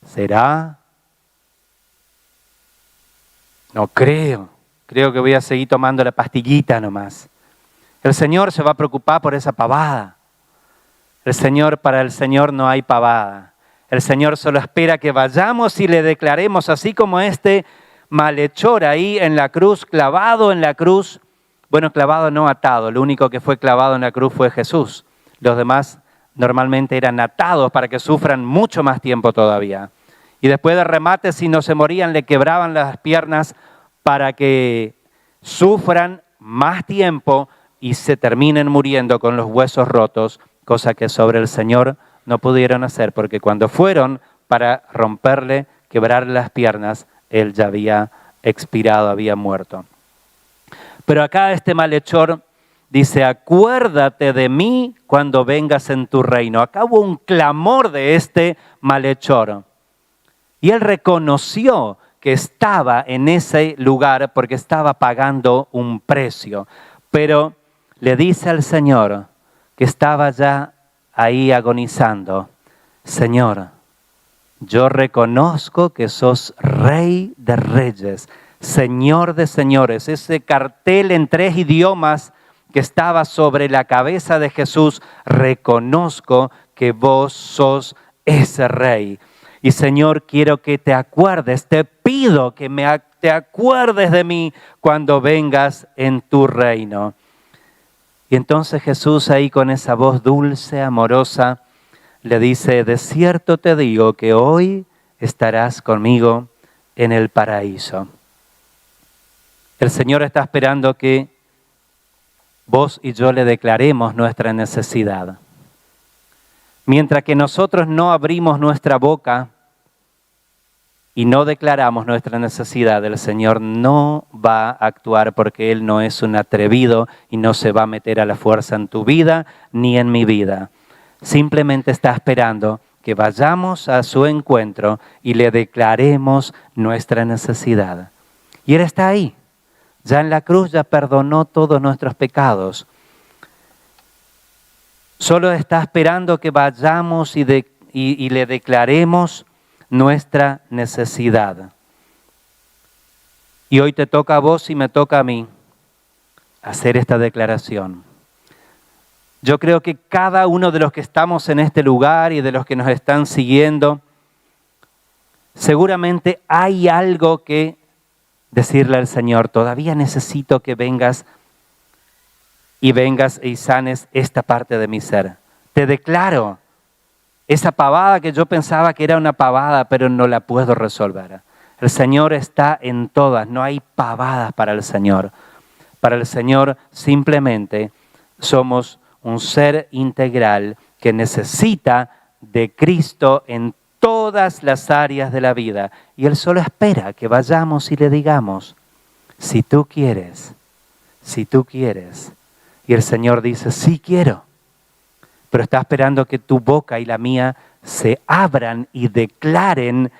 ¿Será? No creo. Creo que voy a seguir tomando la pastillita nomás. El Señor se va a preocupar por esa pavada. Para el Señor no hay pavada. El Señor solo espera que vayamos y le declaremos, así como este malhechor ahí en la cruz, clavado en la cruz. Bueno, clavado no atado, lo único que fue clavado en la cruz fue Jesús. Los demás normalmente eran atados para que sufran mucho más tiempo todavía. Y después de remate, si no se morían, le quebraban las piernas para que sufran más tiempo y se terminen muriendo con los huesos rotos, cosa que sobre el Señor no pudieron hacer, porque cuando fueron para romperle, quebrarle las piernas, Él ya había expirado, había muerto. Pero acá este malhechor dice, acuérdate de mí cuando vengas en tu reino. Acá hubo un clamor de este malhechor. Y él reconoció que estaba en ese lugar porque estaba pagando un precio. Pero le dice al Señor que estaba ya ahí agonizando, Señor, yo reconozco que sos Rey de Reyes, Señor de señores. Ese cartel en 3 idiomas que estaba sobre la cabeza de Jesús, reconozco que vos sos ese Rey. Y Señor, quiero que te acuerdes, te pido que te acuerdes de mí cuando vengas en tu reino. Y entonces Jesús ahí con esa voz dulce, amorosa, le dice, de cierto te digo que hoy estarás conmigo en el paraíso. El Señor está esperando que vos y yo le declaremos nuestra necesidad. Mientras que nosotros no abrimos nuestra boca y no declaramos nuestra necesidad, el Señor no va a actuar porque Él no es un atrevido y no se va a meter a la fuerza en tu vida ni en mi vida. Simplemente está esperando que vayamos a su encuentro y le declaremos nuestra necesidad. Y Él está ahí. Ya en la cruz ya perdonó todos nuestros pecados. Solo está esperando que vayamos y le declaremos nuestra necesidad. Y hoy te toca a vos y me toca a mí hacer esta declaración. Yo creo que cada uno de los que estamos en este lugar y de los que nos están siguiendo, seguramente hay algo que decirle al Señor, todavía necesito que vengas y sanes esta parte de mi ser. Te declaro, esa pavada que yo pensaba que era una pavada, pero no la puedo resolver. El Señor está en todas, no hay pavadas para el Señor. Para el Señor simplemente somos un ser integral que necesita de Cristo en todas las áreas de la vida. Y Él solo espera que vayamos y le digamos, si tú quieres, si tú quieres. Y el Señor dice, sí quiero. Pero está esperando que tu boca y la mía se abran y declaren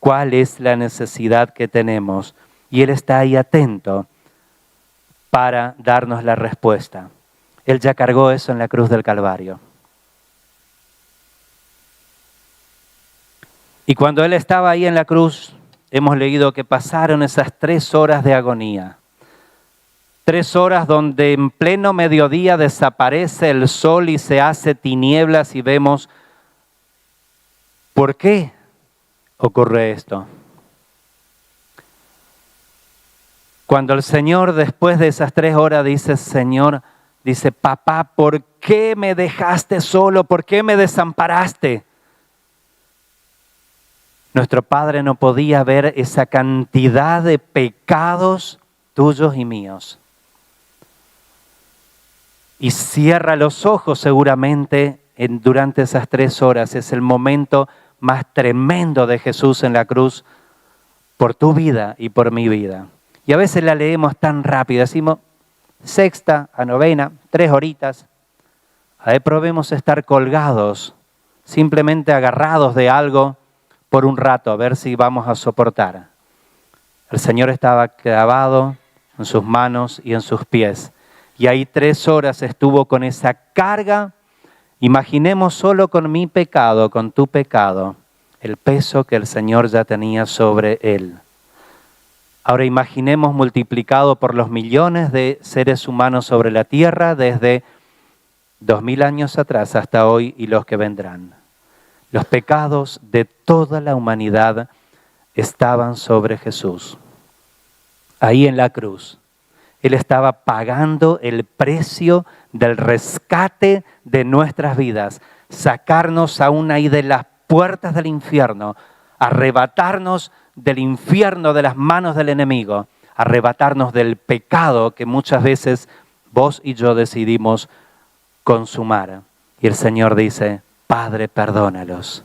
cuál es la necesidad que tenemos. Y Él está ahí atento para darnos la respuesta. Él ya cargó eso en la cruz del Calvario. Y cuando Él estaba ahí en la cruz, hemos leído que pasaron esas 3 horas de agonía. 3 horas donde en pleno mediodía desaparece el sol y se hace tinieblas y vemos por qué ocurre esto. Cuando el Señor después de esas 3 horas dice, papá, ¿por qué me dejaste solo? ¿Por qué me desamparaste? Nuestro Padre no podía ver esa cantidad de pecados tuyos y míos. Y cierra los ojos seguramente durante esas 3 horas. Es el momento más tremendo de Jesús en la cruz por tu vida y por mi vida. Y a veces la leemos tan rápido, decimos 6ª a 9ª, 3 horitas. A ver, probemos estar colgados, simplemente agarrados de algo por un rato, a ver si vamos a soportar. El Señor estaba clavado en sus manos y en sus pies. Y ahí 3 horas estuvo con esa carga. Imaginemos solo con mi pecado, con tu pecado, el peso que el Señor ya tenía sobre Él. Ahora imaginemos multiplicado por los millones de seres humanos sobre la tierra desde 2000 años atrás hasta hoy y los que vendrán. Los pecados de toda la humanidad estaban sobre Jesús. Ahí en la cruz, Él estaba pagando el precio del rescate de nuestras vidas, sacarnos aún ahí de las puertas del infierno, arrebatarnos del infierno de las manos del enemigo, arrebatarnos del pecado que muchas veces vos y yo decidimos consumar. Y el Señor dice, Padre, perdónalos.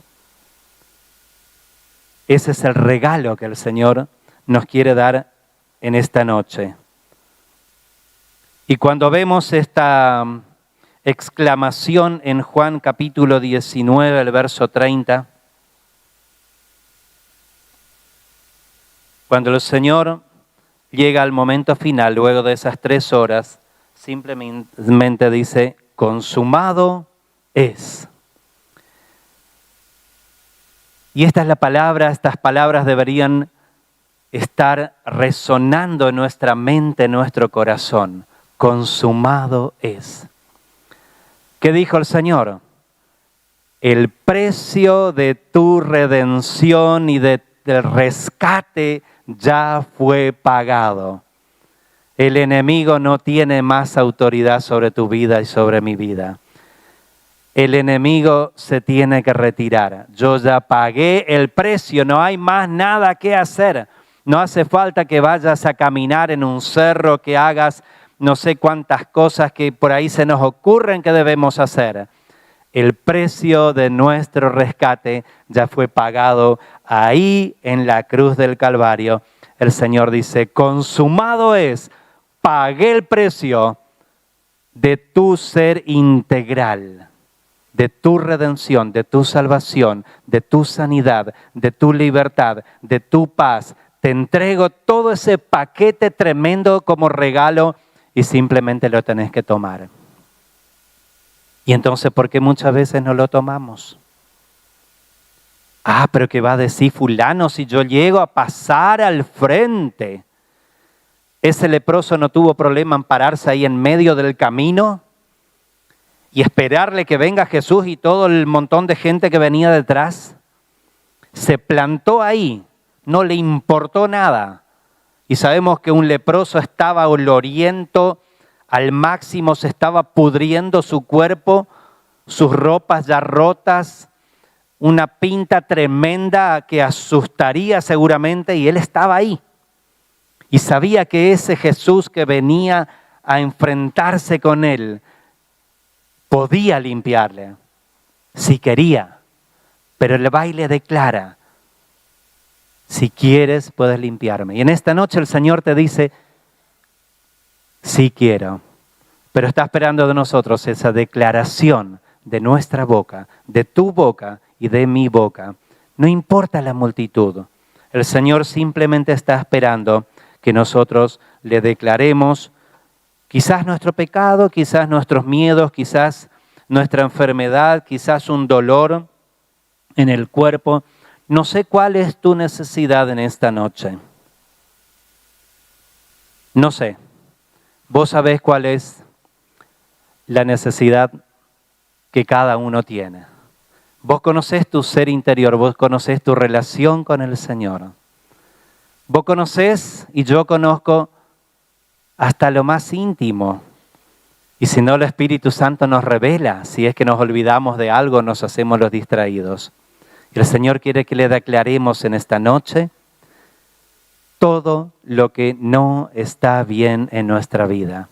Ese es el regalo que el Señor nos quiere dar en esta noche. Y cuando vemos esta exclamación en Juan capítulo 19, el verso 30, cuando el Señor llega al momento final, luego de esas 3 horas, simplemente dice, consumado es. Y esta es la palabra, estas palabras deberían estar resonando en nuestra mente, en nuestro corazón. Consumado es. ¿Qué dijo el Señor? El precio de tu redención y del rescate ya fue pagado. El enemigo no tiene más autoridad sobre tu vida y sobre mi vida. El enemigo se tiene que retirar. Yo ya pagué el precio, no hay más nada que hacer. No hace falta que vayas a caminar en un cerro, que hagas no sé cuántas cosas que por ahí se nos ocurren que debemos hacer. El precio de nuestro rescate ya fue pagado ahí en la cruz del Calvario. El Señor dice, consumado es, pagué el precio de tu ser integral, de tu redención, de tu salvación, de tu sanidad, de tu libertad, de tu paz. Te entrego todo ese paquete tremendo como regalo y simplemente lo tenés que tomar. Y entonces, ¿por qué muchas veces no lo tomamos? Pero ¿qué va a decir fulano si yo llego a pasar al frente? ¿Ese leproso no tuvo problema en pararse ahí en medio del camino y esperarle que venga Jesús y todo el montón de gente que venía detrás? Se plantó ahí, no le importó nada. Y sabemos que un leproso estaba oloriento al máximo, se estaba pudriendo su cuerpo, sus ropas ya rotas, una pinta tremenda que asustaría seguramente, y él estaba ahí. Y sabía que ese Jesús que venía a enfrentarse con él podía limpiarle, si quería. Pero el baile declara, si quieres, puedes limpiarme. Y en esta noche el Señor te dice, sí quiero. Pero está esperando de nosotros esa declaración de nuestra boca, de tu boca y de mi boca. No importa la multitud. El Señor simplemente está esperando que nosotros le declaremos quizás nuestro pecado, quizás nuestros miedos, quizás nuestra enfermedad, quizás un dolor en el cuerpo. No sé cuál es tu necesidad en esta noche. No sé. Vos sabés cuál es la necesidad que cada uno tiene. Vos conocés tu ser interior, vos conocés tu relación con el Señor. Vos conocés y yo conozco hasta lo más íntimo. Y si no, el Espíritu Santo nos revela. Si es que nos olvidamos de algo, nos hacemos los distraídos. Y el Señor quiere que le declaremos en esta noche todo lo que no está bien en nuestra vida.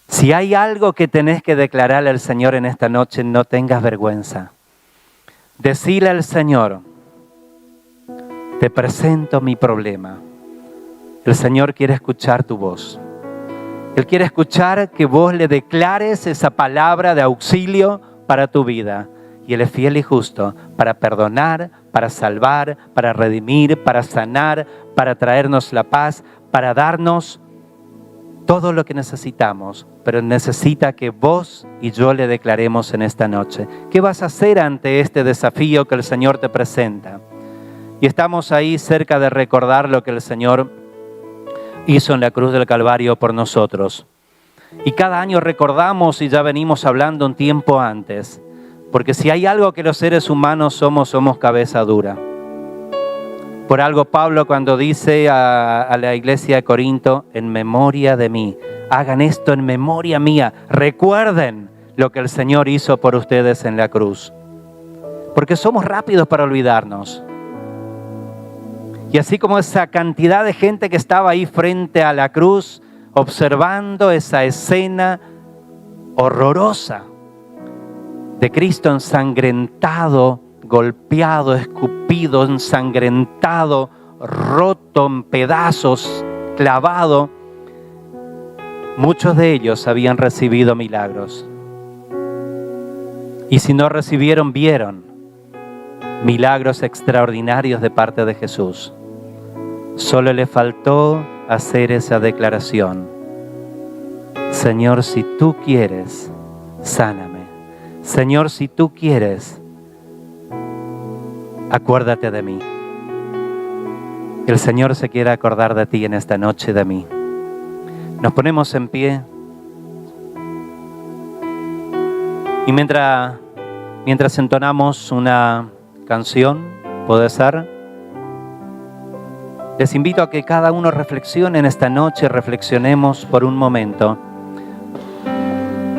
Si hay algo que tenés que declararle al Señor en esta noche, no tengas vergüenza. Decile al Señor, te presento mi problema. El Señor quiere escuchar tu voz. Él quiere escuchar que vos le declares esa palabra de auxilio para tu vida. Y Él es fiel y justo para perdonar, para salvar, para redimir, para sanar, para traernos la paz, para darnos todo lo que necesitamos. Pero necesita que vos y yo le declaremos en esta noche. ¿Qué vas a hacer ante este desafío que el Señor te presenta? Y estamos ahí cerca de recordar lo que el Señor hizo en la cruz del Calvario por nosotros. Y cada año recordamos, y ya venimos hablando un tiempo antes, porque si hay algo que los seres humanos somos cabeza dura. Por algo Pablo, cuando dice a la iglesia de Corinto, en memoria de mí, hagan esto en memoria mía, recuerden lo que el Señor hizo por ustedes en la cruz. Porque somos rápidos para olvidarnos. Y así como esa cantidad de gente que estaba ahí frente a la cruz, observando esa escena horrorosa de Cristo ensangrentado, golpeado, escupido, ensangrentado, roto en pedazos, clavado, muchos de ellos habían recibido milagros. Y si no recibieron, vieron milagros extraordinarios de parte de Jesús. Solo le faltó hacer esa declaración. Señor, si tú quieres, sáname. Señor, si tú quieres, acuérdate de mí. El Señor se quiere acordar de ti en esta noche, de mí. Nos ponemos en pie. Y mientras entonamos una canción, puede ser, les invito a que cada uno reflexione en esta noche, reflexionemos por un momento.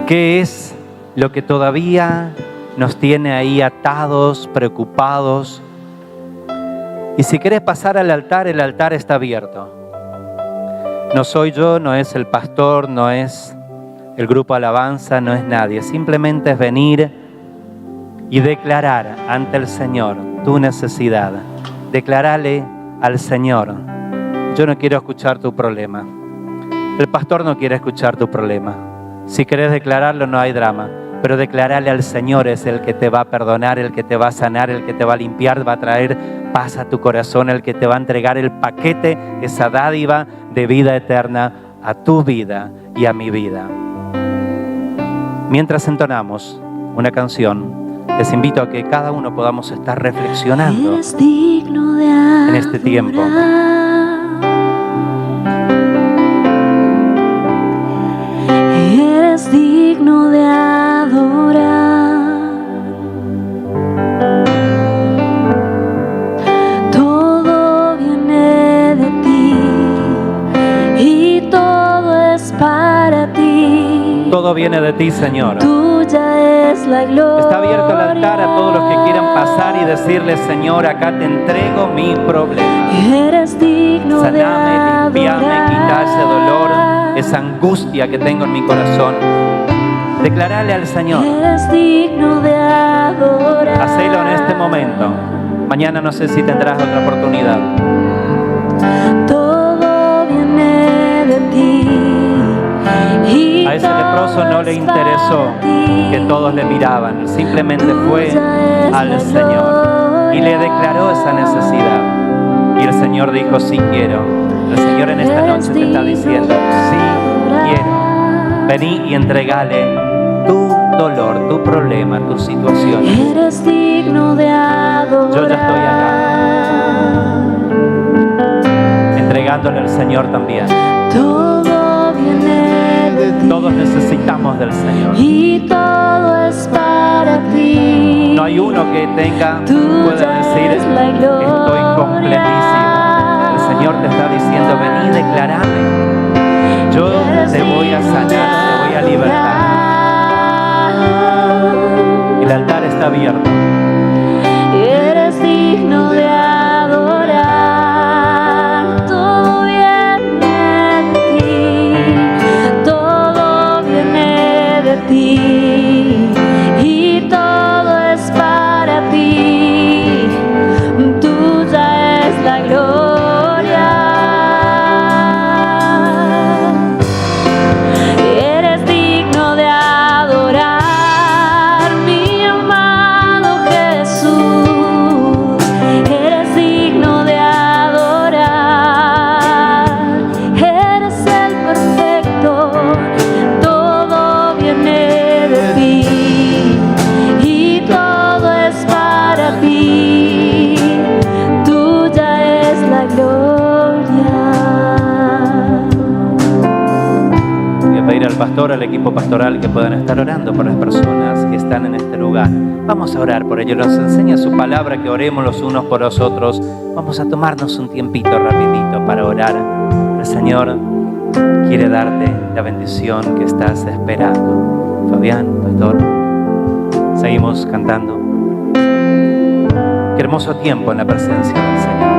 ¿Qué es lo que todavía nos tiene ahí atados, preocupados? Y si querés pasar al altar, el altar está abierto. No soy yo, no es el pastor, no es el grupo alabanza, no es nadie. Simplemente es venir y declarar ante el Señor tu necesidad. Declarale al Señor, yo no quiero escuchar tu problema. El pastor no quiere escuchar tu problema. Si querés declararlo, no hay drama. Pero declararle al Señor es el que te va a perdonar, el que te va a sanar, el que te va a limpiar, va a traer paz a tu corazón, el que te va a entregar el paquete, esa dádiva de vida eterna a tu vida y a mi vida. Mientras entonamos una canción, les invito a que cada uno podamos estar reflexionando en este tiempo. Eres digno de adorar. Todo viene de ti y todo es para ti. Todo viene de ti, Señor. Tuya es la gloria. Está abierto el altar a todos los que quieran pasar y decirle, Señor, acá te entrego mi problema. Eres digno de adorar. Saname, limpiame, quita ese dolor, esa angustia que tengo en mi corazón. Declarale al Señor. Eres digno de adorar. Hacelo en este momento. Mañana no sé si tendrás otra oportunidad. Todo viene de ti. A ese leproso no le interesó que todos le miraban. Él simplemente fue al Señor y le declaró esa necesidad. Y el Señor dijo, sí quiero. El Señor en esta noche te está diciendo, sí quiero. Vení y entregale tu dolor, tu problema, tu situación. Eres digno de adorar. Yo ya estoy acá, entregándole al Señor también. Todo viene de ti. Todos necesitamos del Señor. Y todo es para ti. No hay uno que pueda decir, es la gloria. estoy completísimo. El Señor te está diciendo, vení, declarame. Yo te voy a sanar, te voy a libertar. El altar está abierto. Eres digno de adorar. Todo viene de ti. Todo viene de ti. Y todo es para ti. Tuya es la gloria. Eres digno de adorar, mi amado Jesús. Eres digno de adorar. Eres el perfecto. Todo viene de ti. Y todo es para ti. Tuya es la gloria. Voy a pedir al pastor, al equipo pastoral, que puedan estar orando por las personas que están en este lugar. Vamos a orar por ellos. Nos enseña su palabra que oremos los unos por los otros. Vamos a tomarnos un tiempito rapidito para orar. El Señor quiere darte la bendición que estás esperando. Fabián, pastor, seguimos cantando. Qué hermoso tiempo en la presencia del Señor.